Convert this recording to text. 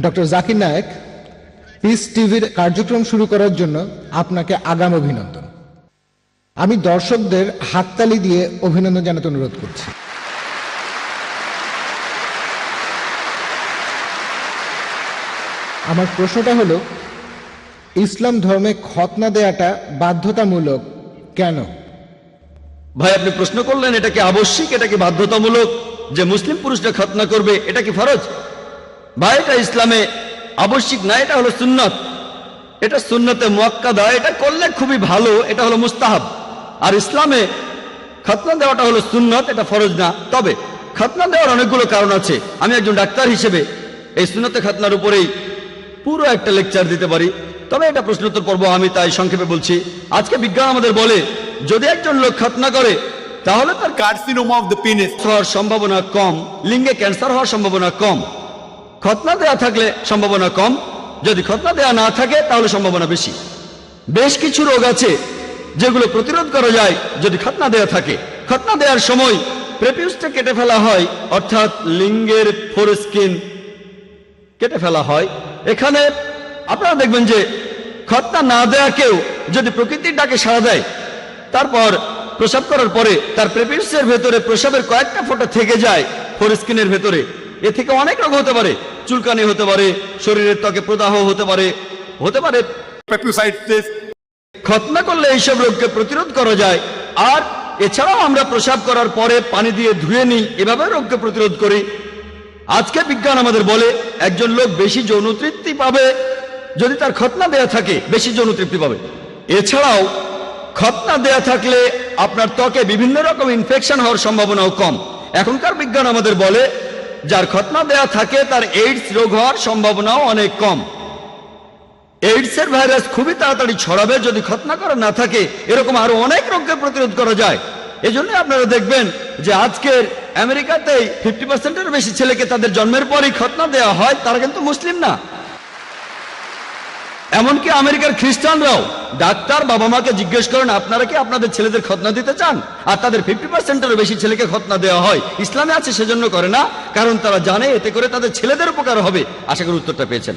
Doctor Zakir Naik, piece টিভির কার্যক্রম শুরু করার জন্য আপনাকে আগাম অভিনন্দন। আমি দর্শকদের হাততালি দিয়ে অভিনন্দন জানাতে অনুরোধ করছি। আমার প্রশ্নটা হলো, ইসলাম ধর্মে খতনা দেয়াটা বাধ্যতামূলক কেন? ভাই, আপনি প্রশ্ন করলেন এটা কি আবশ্যিক, এটা কি বাধ্যতামূলক যে মুসলিম পুরুষরা খতনা করবে, এটা কি ফরজ? ভাই, এটা ইসলামে আবশ্যিক না, এটা হলো সুন্নত। এটা সুন্নতে মুআক্কাদা, এটা করলে খুবই ভালো, এটা হলো মুস্তাহাব। আর ইসলামে খতনা দেওয়াটা হলো সুন্নত, এটা ফরজ না। তবে খতনা দেওয়ার অনেকগুলো কারণ আছে। আমি একজন ডাক্তার হিসেবে এই সুন্নতে খতনার উপরেই পুরো একটা লেকচার দিতে পারি, তবে এটা প্রশ্নোত্তর পর্ব, আমি তাই সংক্ষেপে বলছি। আজকে বিজ্ঞান আমাদের বলে, যদি একজন লোক খতনা করে তাহলে তার কার্সিনোমা অফ দ্য পেনিস হওয়ার সম্ভাবনা কম, লিঙ্গে ক্যান্সার হওয়ার সম্ভাবনা কম। খতনা দেয়া থাকলে সম্ভাবনা কম, যদি খতনা দেয়া না থাকে তাহলে সম্ভাবনা বেশি। বেশ কিছু রোগ আছে যেগুলো প্রতিরোধ করা যায় যদি খতনা দেয়া থাকে। খতনা দেওয়ার সময় প্রেপিউসটা কেটে ফেলা হয়, অর্থাৎ লিঙ্গের ফোরস্কিন কেটে ফেলা হয়। এখানে আপনারা দেখবেন যে খতনা না দেয়া কেউ যদি প্রকৃতির ডাকে সাড়া দেয়, তারপর প্রসাব করার পরে তার প্রেপিউসের ভেতরে প্রসাবের কয়েকটা ফোঁটা থেকে যায় ফোরস্কিনের ভেতরে, এ থেকে অনেক রোগ হতে পারে। চুলকানি হতে পারে, শরীরের ত্বকে প্রদাহ হতে পারে। পেপিসাইটিস। খতনা করলে এইসব রোগকে প্রতিরোধ করা যায়। আর এছাড়াও আমরা প্রসাব করার পরে পানি দিয়ে ধুয়ে নিই, এভাবে রোগকে প্রতিরোধ করি। আজকে বিজ্ঞান আমাদের বলে একজন লোক বেশি যৌন তৃপ্তি পাবে যদি তার খতনা দেয়া থাকে, বেশি যৌন তৃপ্তি পাবে। এছাড়াও খতনা দেয়া থাকলে আপনার ত্বকে বিভিন্ন রকম ইনফেকশন হওয়ার সম্ভাবনাও কম। এখনকার বিজ্ঞান আমাদের বলে যার খতনা দেয়া থাকে তার এইডস রোগ হওয়ার সম্ভাবনাও অনেক কম। এইডসের ভাইরাস খুবই তাড়াতাড়ি ছড়াবে যদি খতনা করা না থাকে। এরকম আরো অনেক রোগকে প্রতিরোধ করা যায়। এজন্য আপনারা দেখবেন যে আজকের আমেরিকাতেই 50%-এর বেশি ছেলেকে তাদের জন্মের পরই খতনা দেওয়া হয়, তারা কিন্তু মুসলিম না। এমনকি আমেরিকার খ্রিস্টানরাও ডাক্তার বাবা মাকে জিজ্ঞেস করেন, আপনারা কি আপনাদের ছেলেদের খতনা দিতে চান? আর তাদের 50%-এরও বেশি ছেলেকে খতনা দেওয়া হয়। ইসলামে আছে সেজন্য করে না, কারণ তারা জানে এতে করে তাদের ছেলেদের উপকার হবে। আশা করি উত্তরটা পেয়েছেন।